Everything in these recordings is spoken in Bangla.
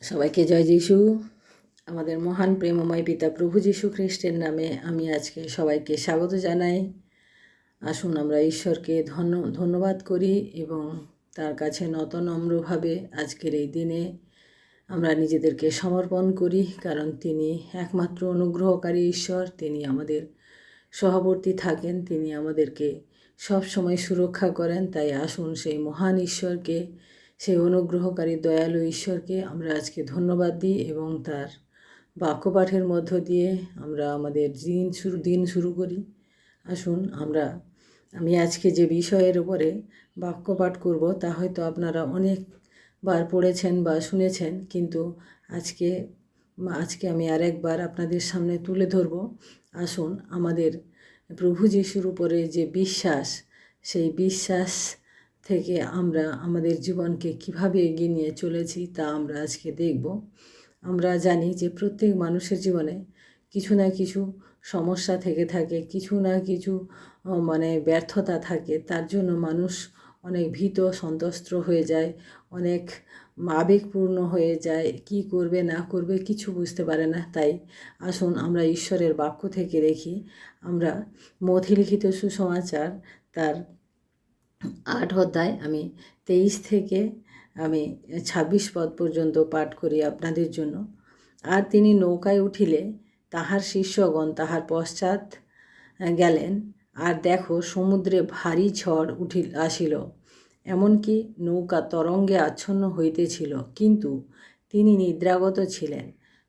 সবাইকে জয় যিশু। আমাদের মহান প্রেমময় পিতা প্রভু যীশু খ্রিস্টের নামে আমি আজকে সবাইকে স্বাগত জানাই। আসুন আমরা ঈশ্বরকে ধন্যবাদ করি এবং তার কাছে নম্রভাবে আজকের এই দিনে আমরা নিজেদেরকে সমর্পণ করি, কারণ তিনি একমাত্র অনুগ্রহকারী ঈশ্বর। তিনি আমাদের সহবর্তী থাকেন, তিনি আমাদেরকে সব সময় সুরক্ষা করেন। তাই আসুন সেই মহান ঈশ্বরকে, সেই অনুগ্রহকারী দয়ালু ঈশ্বরকে আমরা আজকে ধন্যবাদ দিই এবং তার বাক্যপাঠের মধ্য দিয়ে আমরা আমাদের দিন শুরু করি। আসুন আমি আজকে যে বিষয়ের উপরে বাক্যপাঠ করব তা হয়তো আপনারা অনেকবার পড়েছেন বা শুনেছেন, কিন্তু আজকে আমি আরেকবার আপনাদের সামনে তুলে ধরব। আসুন আমাদের প্রভু যিশুর উপরে যে বিশ্বাস, সেই বিশ্বাস থেকে আমরা আমাদের জীবনকে কিভাবে এগিয়ে নিয়ে চলেছি তা আমরা আজকে দেখব। আমরা জানি যে প্রত্যেক মানুষের জীবনে কিছু না কিছু সমস্যা থেকে থাকে, কিছু না কিছু ব্যর্থতা থাকে। তার জন্য মানুষ অনেক ভীত সন্ত্রস্ত হয়ে যায়, অনেক আবেগপূর্ণ হয়ে যায়, কি করবে না করবে কিছু বুঝতে পারে না। তাই আসুন আমরা ঈশ্বরের বাক্য থেকে দেখি। আমরা মথি লিখিত সুসমাচার তার 8 অধ্যায় আমি 23 থেকে আমি 26 পদ পর্যন্ত পাঠ করি আপনাদের জন্য। আর তিনি নৌকায় উঠিলে তাহার শিষ্যগণ তাহার পশ্চাৎ গেলেন। আর দেখো, সমুদ্রে ভারী ঝড় আসিল, এমনকি নৌকা তরঙ্গে আচ্ছন্ন হইতেছিল, কিন্তু তিনি নিদ্রাগত ছিলেন।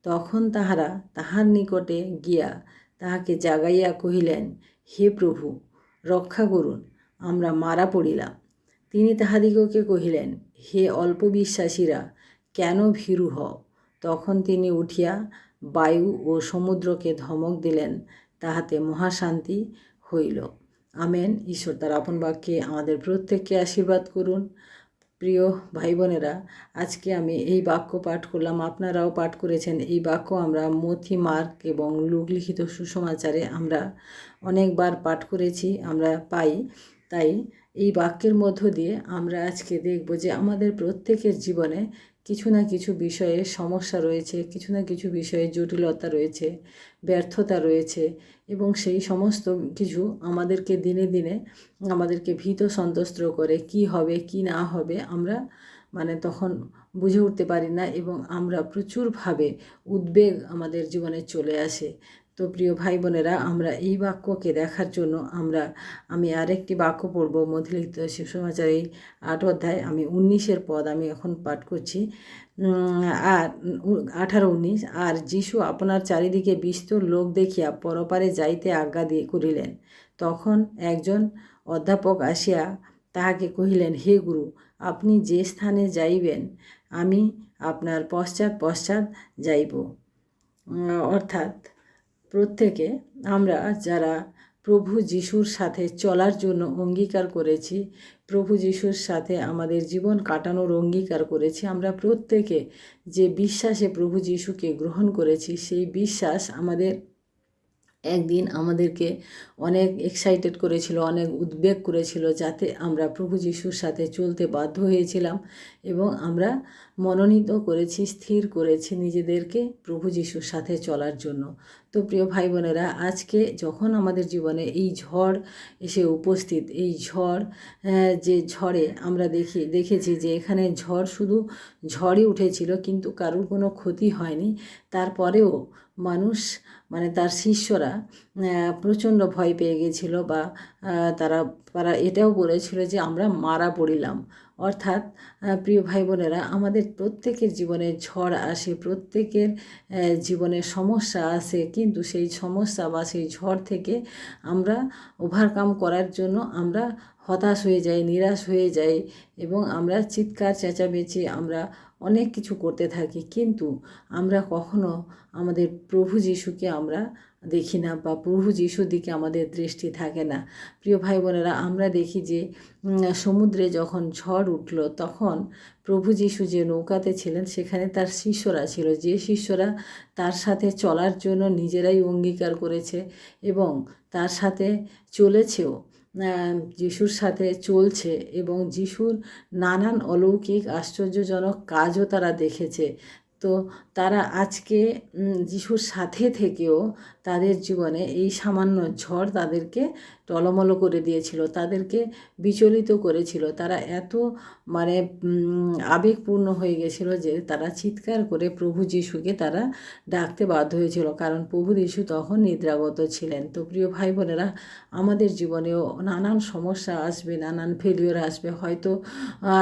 তখন তাহারা তাহার নিকটে গিয়া তাহাকে জাগাইয়া কহিলেন, হে প্রভু, রক্ষা করুন, আমরা মারা পড়িলাম। তিনি তাহাদিগকে কহিলেন, হে অল্প বিশ্বাসীরা, কেন ভীরু হও? তখন তিনি উঠিয়া বায়ু ও সমুদ্রকে ধমক দিলেন, তাহাতে মহাশান্তি হইল। আমেন। ঈশ্বর তার আপন বাক্যে আমাদের প্রত্যেককে আশীর্বাদ করুন। প্রিয় ভাই বোনেরা, আজকে আমি এই বাক্য পাঠ করলাম, আপনারাও পাঠ করেছেন। এই বাক্য আমরা মথি, মার্ক এবং লুক লিখিত সুসমাচারে আমরা অনেকবার পাঠ করেছি, আমরা পাই। তাই এই বাক্যের মধ্য দিয়ে আমরা আজকে দেখব যে আমাদের প্রত্যেকের জীবনে কিছু না কিছু বিষয়ে সমস্যা রয়েছে, কিছু না কিছু বিষয়ে জটিলতা রয়েছে, ব্যর্থতা রয়েছে, এবং সেই সমস্ত কিছু আমাদেরকে দিনে দিনে আমাদেরকে ভীত সন্ত্রস্ত করে। কি হবে কি না হবে আমরা তখন বুঝে উঠতে পারি না, এবং আমরা প্রচুরভাবে উদ্বেগ আমাদের জীবনে চলে আসে। তো প্রিয় ভাই বোনেরা, আমরা এই বাক্যকে দেখার জন্য আমি আরেকটি বাক্য পড়ব, মথি লিখিত সুসমাচার এই 8 অধ্যায় আমি 19 পদ আমি এখন পাঠ করছি। আর 18-19। আর যিশু আপনার চারিদিকে বিস্তর লোক দেখিয়া পরপারে যাইতে আজ্ঞা করিলেন। তখন একজন অধ্যাপক আসিয়া তাহাকে কহিলেন, হে গুরু, আপনি যে স্থানে যাইবেন আমি আপনার পশ্চাৎ পশ্চাৎ যাইব। অর্থাৎ প্রত্যেকে আমরা যারা প্রভু যিশুর সাথে চলার জন্য অঙ্গীকার করেছি, প্রভু যিশুর সাথে আমাদের জীবন কাটানোর অঙ্গীকার করেছি, আমরা প্রত্যেকে যে বিশ্বাসে প্রভু যিশুকে গ্রহণ করেছি, সেই বিশ্বাস একদিন আমাদেরকে অনেক এক্সাইটেড করেছিল, অনেক উদ্বেগ করেছিল, যাতে আমরা প্রভু যিশুর সাথে চলতে বাধ্য হয়েছিলাম, এবং আমরা মনোনীত করেছি, স্থির করেছি নিজেদেরকে প্রভু যিশুর সাথে চলার জন্য। তো প্রিয় ভাই বোনেরা, আজকে যখন আমাদের জীবনে এই ঝড় এসে উপস্থিত, এই ঝড় যে ঝড়ে আমরা দেখেছি যে এখানে শুধু ঝড়ই উঠেছিল, কিন্তু কারোর কোনো ক্ষতি হয়নি। তারপরেও মানুষ তার শিষ্যরা প্রচণ্ড ভয় পেয়ে গেছিল, বা তারা এটাও বলেছিল যে আমরা মারা পড়িলাম। অর্থাৎ প্রিয় ভাই বোনেরা, আমাদের প্রত্যেকের জীবনে ঝড় আসে, প্রত্যেকের জীবনে সমস্যা আসে, কিন্তু সেই সমস্যা বা সেই ঝড় থেকে আমরা ওভারকাম করার জন্য আমরা হতাশ হয়ে যাই, নিরাশ হয়ে যাই, এবং আমরা চিৎকার চেঁচামেচি আমরা অনেক কিছু করতে থাকি, কিন্তু আমরা কখনো আমাদের প্রভু যিশুকে আমরা দেখি না, বা প্রভু যিশুর দিকে আমাদের দৃষ্টি থাকে না। প্রিয় ভাই বোনেরা, আমরা দেখি যে সমুদ্রে যখন ঝড় উঠল, তখন প্রভু যিশু যে নৌকাতে ছিলেন সেখানে তার শিষ্যরা ছিল, যে শিষ্যরা তার সাথে চলার জন্য নিজেরাই অঙ্গীকার করেছে এবং তার সাথে চলেছেও, যিশুর সাথে চলছে, এবং যিশুর নানান অলৌকিক আশ্চর্যজনক কাজও তারা দেখেছে। তো তারা আজকে যিশুর সাথে থেকেও তাদের জীবনে এই সামান্য ঝড় তাদেরকে টলমলো করে দিয়েছিল, তাদেরকে বিচলিত করেছিল। তারা এত মানে আবেগপূর্ণ হয়ে গেছিল যে তারা চিৎকার করে প্রভু যিশুকে তারা ডাকতে বাধ্য হয়েছিল, কারণ প্রভু যিশু তখন নিদ্রাগত ছিলেন। তো প্রিয় ভাই বোনেরা, আমাদের জীবনেও নানান সমস্যা আসবে, নানান ফেলিওর আসবে। হয়তো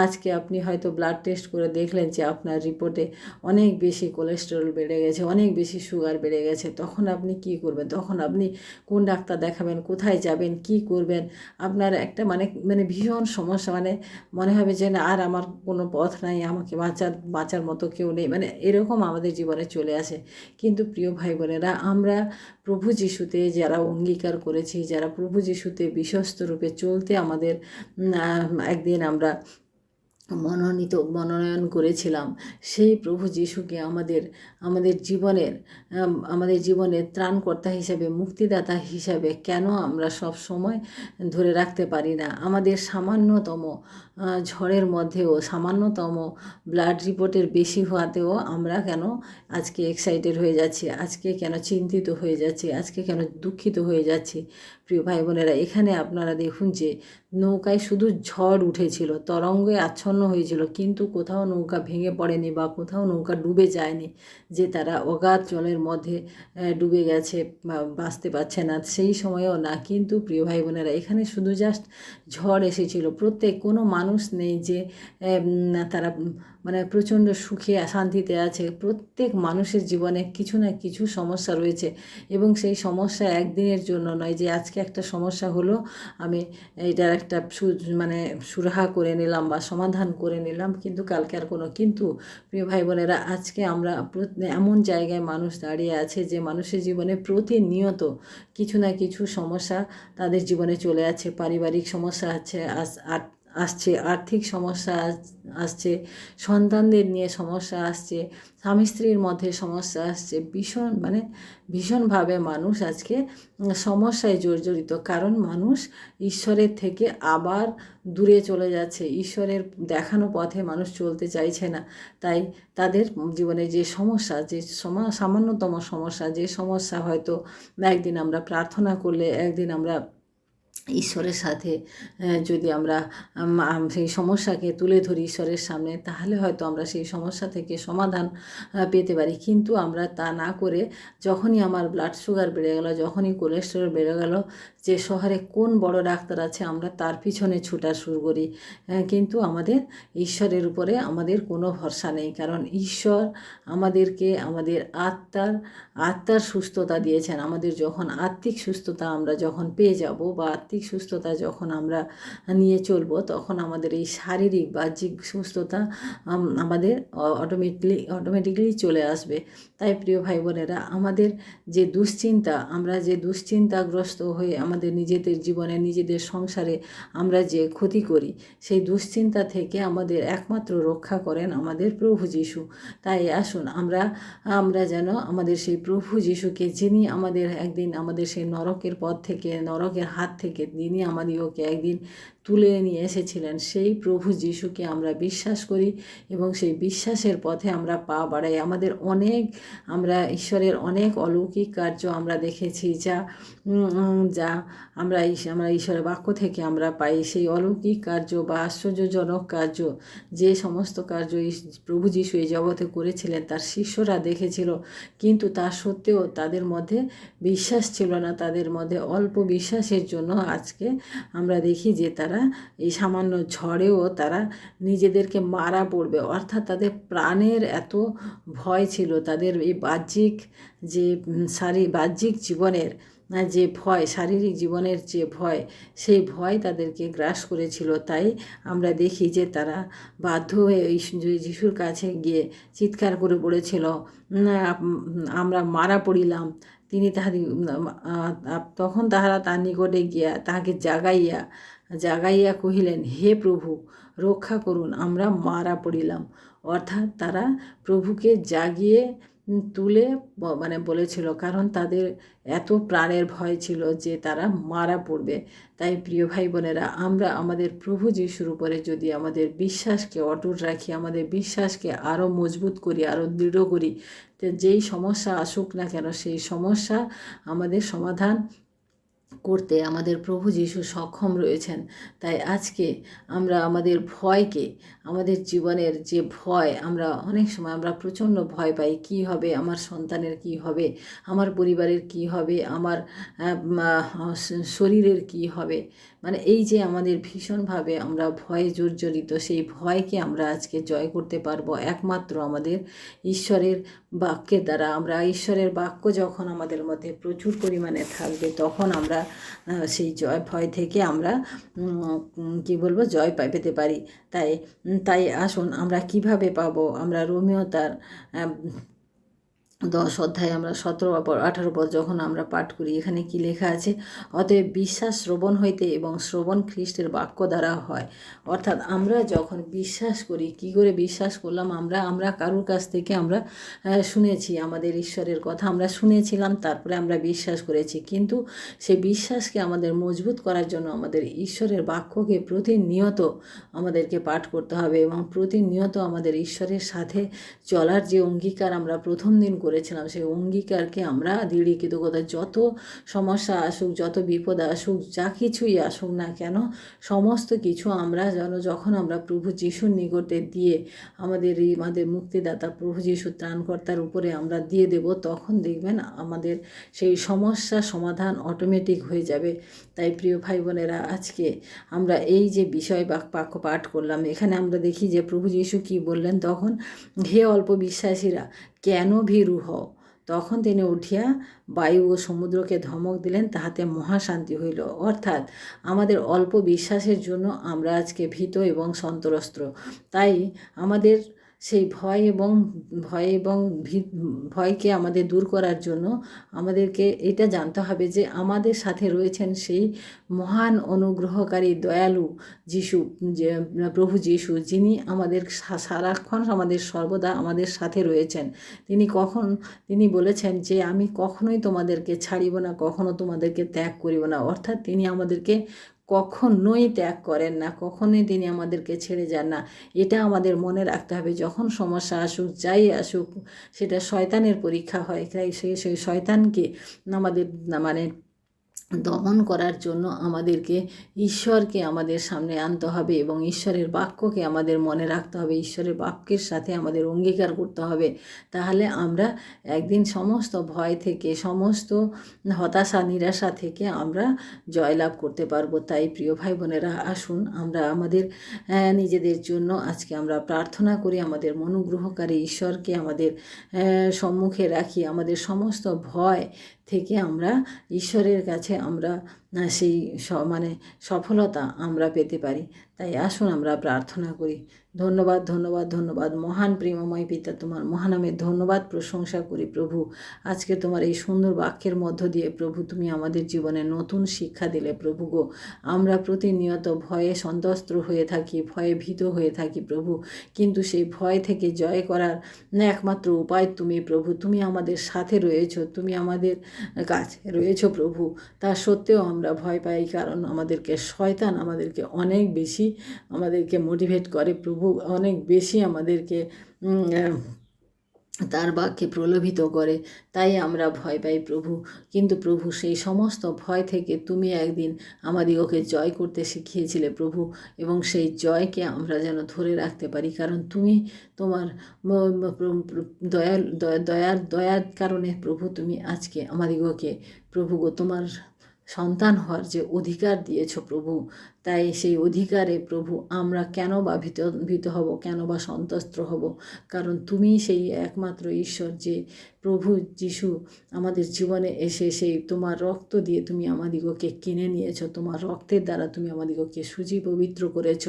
আজকে আপনি হয়তো ব্লাড টেস্ট করে দেখলেন যে আপনার রিপোর্টে অনেক বেশি কোলেস্টেরল বেড়ে গেছে, অনেক বেশি সুগার বেড়ে গেছে। তখন আপনি কি করবেন? তখন আপনি কোন ডাক্তার দেখাবেন, কোথায় যাবেন, কি করবেন? আপনার একটা মানে ভীষণ সমস্যা, মনে হবে যে না, আর আমার কোনো পথ নাই, আমাকে বাঁচার মতো কেউ নেই, এরকম আমাদের জীবনে চলে আসে। কিন্তু প্রিয় ভাই বোনেরা, আমরা প্রভু যিশুতে যারা অঙ্গীকার করেছি, যারা প্রভু যিশুতে বিশ্বস্ত রূপে চলতে আমাদের একদিন আমরা মনোনয়ন করেছিলাম, সেই প্রভু যিশুকে আমাদের জীবনের ত্রাণকর্তা হিসাবে, মুক্তিদাতা হিসাবে কেন আমরা সব সময় ধরে রাখতে পারি না? আমাদের সামান্যতম ঝড়ের মধ্যেও, সামান্যতম ব্লাড রিপোর্টের বেশি হওয়াতেও আমরা কেন আজকে এক্সাইটেড হয়ে যাচ্ছি, আজকে কেন চিন্তিত হয়ে যাচ্ছি, আজকে কেন দুঃখিত হয়ে যাচ্ছি? প্রিয় ভাই বোনেরা, এখানে আপনারা দেখুন যে নৌকায় শুধু ঝড় উঠেছিল, তরঙ্গে আচ্ছন্ন হয়েছিল, কিন্তু কোথাও নৌকা ভেঙে পড়েনি বা কোথাও নৌকা ডুবে যায়নি যে তারা অগাধ জলের মধ্যে ডুবে গেছে, বাঁচতে পারছে না, সেই সময়ও না। কিন্তু প্রিয় ভাই বোনেরা, এখানে শুধু জাস্ট ঝড় এসেছিল। কোনো মানুষ নেই যে তারা প্রচণ্ড সুখে শান্তিতে আছে। প্রত্যেক মানুষের জীবনে কিছু না কিছু সমস্যা রয়েছে, এবং সেই সমস্যা একদিনের জন্য নয় যে আজকে একটা সমস্যা হলো, আমি এটার একটা সুরাহা করে নিলাম বা সমাধান করে নিলাম, কিন্তু কালকে আর কোনো। কিন্তু প্রিয় ভাই বোনেরা, আজকে আমরা এমন জায়গায় মানুষ দাঁড়িয়ে আছে যে মানুষের জীবনে প্রতিনিয়ত কিছু না কিছু সমস্যা তাদের জীবনে চলে আছে। পারিবারিক সমস্যা আসছে, আর্থিক সমস্যা আসছে, সন্তানদের নিয়ে সমস্যা আসছে, স্বামী স্ত্রীর মধ্যে সমস্যা আসছে। ভীষণভাবে মানুষ আজকে সমস্যায় জর্জরিত, কারণ মানুষ ঈশ্বরের থেকে আবার দূরে চলে যাচ্ছে। ঈশ্বরের দেখানো পথে মানুষ চলতে চাইছে না। তাই তাদের জীবনে যে সমস্যা, যে সামান্যতম সমস্যা, যে সমস্যা হয়তো একদিন আমরা প্রার্থনা করলে, একদিন আমরা ঈশ্বরের সাথে যদি আমরা সেই সমস্যাকে তুলে ধরি ঈশ্বরের সামনে, তাহলে হয়তো আমরা সেই সমস্যা থেকে সমাধান পেতে পারি। কিন্তু আমরা তা না করে, যখনই আমার ব্লাড সুগার বেড়ে গেল, যখনই কোলেস্টেরল বেড়ে গেল, যে শহরে কোন বড় ডাক্তার আছে আমরা তার পিছনে ছুটা শুরু করি। কিন্তু আমাদের ঈশ্বরের উপরে আমাদের কোনো ভরসা নেই, কারণ ঈশ্বর আমাদেরকে আমাদের আত্মার সুস্থতা দিয়েছেন। আমাদের যখন আত্মিক সুস্থতা আমরা যখন পেয়ে যাব, বা আত্মিক সুস্থতা যখন আমরা নিয়ে চলবো, তখন আমাদের এই শারীরিক বাহ্যিক সুস্থতা আমাদের অটোমেটিকলি চলে আসবে। তাই প্রিয় ভাই বোনেরা, আমাদের যে দুশ্চিন্তা, আমরা যে দুশ্চিন্তাগ্রস্ত হয়ে আমাদের নিজেদের জীবনে, নিজেদের সংসারে আমরা যে ক্ষতি করি, সেই দুশ্চিন্তা থেকে আমাদের একমাত্র রক্ষা করেন আমাদের প্রভু যিশু। তাই আসুন আমরা যেন আমাদের সেই প্রভু যিশুকে, যিনি আমাদের একদিন আমাদের সেই নরকের পথ থেকে, নরকের হাত থেকে যিনি আমাদেরকে একদিন তুলে নিয়ে এসেছিলেন, সেই প্রভু যিশুকে আমরা বিশ্বাস করি, এবং সেই বিশ্বাসের পথে আমরা পা বাড়াই। আমরা ঈশ্বরের অনেক অলৌকিক কার্য আমরা দেখেছি, যা আমরা ঈশ্বরের বাক্য থেকে আমরা পাই। সেই অলৌকিক কার্য বা আশ্চর্যজনক কার্য, যে সমস্ত কার্য প্রভু যিশু এই জগতে করেছিলেন, তার শিষ্যরা দেখেছিল, কিন্তু তা সত্ত্বেও তাদের মধ্যে বিশ্বাস ছিল না। তাদের মধ্যে অল্প বিশ্বাসের জন্য আজকে আমরা দেখি যে তারা এই সামান্য ঝড়েও তারা নিজেদেরকে মারা পড়বে, অর্থাৎ তাদের প্রাণের এত ভয় ছিল। তাদের এই বাহ্যিক জীবনের যে ভয়, শারীরিক জীবনের যে ভয়, সেই ভয় তাদেরকে গ্রাস করেছিল। তাই আমরা দেখি যে তারা বাধ্য হয়ে যিশুর কাছে গিয়ে চিৎকার করে বলেছিল, আমরা মারা পড়িলাম। তিনি তখন তাহারা তার নিকটে গিয়া তাহাকে জাগাইয়া কহিলেন, হে প্রভু, রক্ষা করুন, আমরা মারা পড়িলাম। অর্থাৎ তারা প্রভুকে জাগিয়ে তুলে মানে বলেছিল, কারণ তাদের এত প্রাণের ভয় ছিল যে তারা মারা পড়বে। তাই প্রিয় ভাই বোনেরা, আমরা আমাদের প্রভু যিশুর উপরে যদি আমাদের বিশ্বাসকে অটুট রাখি, আমাদের বিশ্বাসকে আরও মজবুত করি, আরও দৃঢ় করি, তো যেই সমস্যা আসুক না কেন সেই সমস্যা আমাদের সমাধান করতে আমাদের প্রভু যিশু সক্ষম রয়েছেন। তাই আজকে আমরা আমাদের ভয়কে, আমাদের জীবনের যে ভয়, আমরা অনেক সময় আমরা প্রচণ্ড ভয় পাই, কি হবে, আমার সন্তানের কি হবে, আমার পরিবারের কি হবে, আমার শরীরের কি হবে, মানে এই যে আমাদের ভীষণভাবে আমরা ভয়ে জর্জরিত, সেই ভয়কে আমরা আজকে জয় করতে পারবো একমাত্র আমাদের ঈশ্বরের বাক্যের দ্বারা। আমরা ঈশ্বরের বাক্য যখন আমাদের মধ্যে প্রচুর পরিমাণে থাকবে, তখন আমরা সেই ভয় থেকে আমরা কি বলবো, জয় পেতে পারি। তাই তাই আসুন আমরা কিভাবে পাবো, আমরা রোমিও তার 10 অধ্যায় আমরা 17-18 পদ যখন আমরা পাঠ করি, এখানে কি লেখা আছে, অতএব বিশ্বাস শ্রবণ হইতে এবং শ্রবণ খ্রিস্টের বাক্য দ্বারা হয়। অর্থাৎ আমরা যখন বিশ্বাস করি, কি করে বিশ্বাস করলাম, আমরা কারুর কাছ থেকে আমরা শুনেছি আমাদের ঈশ্বরের কথা, আমরা শুনেছিলাম, তারপরে আমরা বিশ্বাস করেছি। কিন্তু সেই বিশ্বাসকে আমাদের মজবুত করার জন্য আমাদের ঈশ্বরের বাক্যকে প্রতিনিয়ত আমাদেরকে পাঠ করতে হবে, এবং প্রতিনিয়ত আমাদের ঈশ্বরের সাথে চলার যে অঙ্গীকার আমরা প্রথম দিন করেছিলাম, সেই অঙ্গীকারকে আমরা দৃঢ়কৃতজ্ঞতা, যত সমস্যা আসুক, যত বিপদ আসুক, যা কিছুই আসুক না কেন, সমস্ত কিছু আমরা যখন আমরা প্রভু যিশুর নিকটে দিয়ে আমাদের মুক্তিদাতা প্রভু যিশু ত্রাণকর্তার উপরে আমরা দিয়ে দেব, তখন দেখবেন আমাদের সেই সমস্যা সমাধান অটোমেটিক হয়ে যাবে। তাই প্রিয় ভাই বোনেরা, আজকে আমরা এই যে বিষয় বাক্য পাঠ করলাম, এখানে আমরা দেখি যে প্রভু যিশু কি বললেন, তখন হে অল্প বিশ্বাসীরা কেন ভীরু হও, তখন তিনি উঠিয়া বায়ু ও সমুদ্রকে ধমক দিলেন, তাহাতে মহাশান্তি হইল। অর্থাৎ আমাদের অল্প বিশ্বাসের জন্য আমরা আজকে ভীত এবং সন্ত্রস্ত। তাই আমাদের সেই ভয়কে আমাদের দূর করার জন্য আমাদেরকে এটা জানতে হবে যে আমাদের সাথে রয়েছেন সেই মহান অনুগ্রহকারী দয়ালু যিশু, যে প্রভু যিশু, যিনি আমাদের সারাক্ষণ আমাদের সর্বদা আমাদের সাথে রয়েছেন। তিনি বলেছেন যে আমি কখনোই তোমাদেরকে ছাড়িব না, কখনো তোমাদেরকে ত্যাগ করিব না। অর্থাৎ তিনি আমাদেরকে কখনোই ত্যাগ করেন না, কখনোই তিনি আমাদেরকে ছেড়ে যান না। এটা আমাদের মনে রাখতে হবে। যখন সমস্যা আসুক, যাই আসুক, সেটা শয়তানের পরীক্ষা হয়, তাই সেই শয়তানকে আমাদের মানে দমন করার জন্য আমাদেরকে ঈশ্বরকে আমাদের সামনে আনতে হবে, এবং ঈশ্বরের বাক্যকে আমাদের মনে রাখতে হবে, ঈশ্বরের বাক্যের সাথে আমাদের অঙ্গীকার করতে হবে। তাহলে আমরা একদিন সমস্ত ভয় থেকে, সমস্ত হতাশা নিরাশা থেকে আমরা জয়লাভ করতে পারবো। তাই প্রিয় ভাই বোনেরা, আসুন আমরা আমাদের নিজেদের জন্য আজকে আমরা প্রার্থনা করি, আমাদের অনুগ্রহকারী ঈশ্বরকে আমাদের সম্মুখে রাখি, আমাদের সমস্ত ভয় থেকে আমরা ঈশ্বরের কাছে আমরা সেই সফলতা আমরা পেতে পারি। তাই আসুন আমরা প্রার্থনা করি। ধন্যবাদ, ধন্যবাদ, ধন্যবাদ মহান প্রেমময় পিতা, তোমার মহানামের ধন্যবাদ প্রশংসা করি প্রভু। আজকে তোমার এই সুন্দর বাক্যের মধ্য দিয়ে প্রভু তুমি আমাদের জীবনে নতুন শিক্ষা দিলে প্রভু গো। আমরা প্রতিনিয়ত ভয়ে সন্ত্রস্ত হয়ে থাকি, ভয়ে ভীত হয়ে থাকি প্রভু, কিন্তু সেই ভয় থেকে জয় করার একমাত্র উপায় তুমি প্রভু। তুমি আমাদের সাথে রয়েছো, তুমি আমাদের কাছে রয়েছো প্রভু। তা সত্ত্বেও আমরা ভয় পাই, কারণ শয়তান আমাদেরকে অনেক বেশি মোটিভেট করে প্রভু, অনেক বেশি আমাদেরকে তার বাক্যে প্রলোভিত করে। তাই আমরা ভয় পাই প্রভু। কিন্তু প্রভু, সেই সমস্ত ভয় থেকে তুমি একদিন আমাদিগকে জয় করতে শিখিয়েছিলে প্রভু, এবং সেই জয়কে আমরা যেন ধরে রাখতে পারি, কারণ তুমি তোমার দয়ার কারণে প্রভু তুমি আজকে আমাদিগকে প্রভু গো তোমার সন্তান হওয়ার যে অধিকার দিয়েছ প্রভু। তাই সেই অধিকারে প্রভু আমরা কেন বা ভীত হব, কেন বা সন্ত্রস্ত হব, কারণ তুমি সেই একমাত্র ঈশ্বর, যে প্রভু যিশু আমাদের জীবনে এসে সেই তোমার রক্ত দিয়ে তুমি আমাদিগকে কিনে নিয়েছ, তোমার রক্তের দ্বারা তুমি আমাদিগকে শুচি পবিত্র করেছ,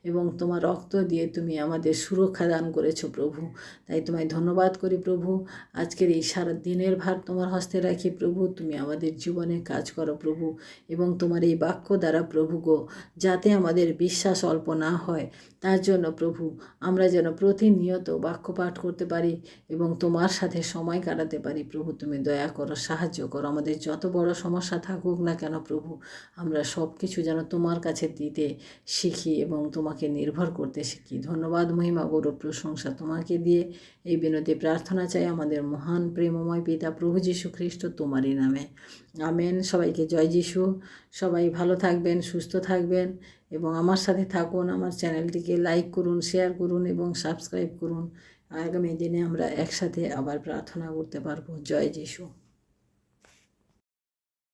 এবং তোমার রক্ত দিয়ে তুমি আমাদের সুরক্ষা দান করেছ প্রভু। তাই তোমায় ধন্যবাদ করি প্রভু। আজকের এই সারা দিনের ভার তোমার হস্তে রাখি প্রভু। তুমি আমাদের জীবনে কাজ করো প্রভু, এবং তোমার এই বাক্য দ্বারা প্রভু গো যাতে আমাদের বিশ্বাস অল্প না হয়। তার জন্য প্রভু আমরা যেন প্রতিনিয়ত বাক্য পাঠ করতে পারি এবং তোমার সাথে সময় কাটাতে পারি। প্রভু তুমি দয়া করো, সাহায্য করো। আমাদের যত বড় সমস্যা থাকুক না কেন প্রভু, আমরা সব কিছু যেন তোমার কাছে দিতে শিখি এবং তোমাকে নির্ভর করতে শিখি। ধন্যবাদ, মহিমা, গৌরব, প্রশংসা তোমাকে দিয়ে এই বিনতি প্রার্থনা চাই আমাদের মহান প্রেমময় পিতা প্রভু যীশু খ্রিস্ট তোমারই নামে, আমেন। সবাইকে জয় যিশু। সবাই ভালো থাকবেন, সুস্থ থাকবেন এবং আমার সাথে থাকুন। আমার চ্যানেলটিকে লাইক করুন, শেয়ার করুন এবং সাবস্ক্রাইব করুন। আগামী দিনে আমরা একসাথে আবার প্রার্থনা করতে পারবো। জয় যিশু।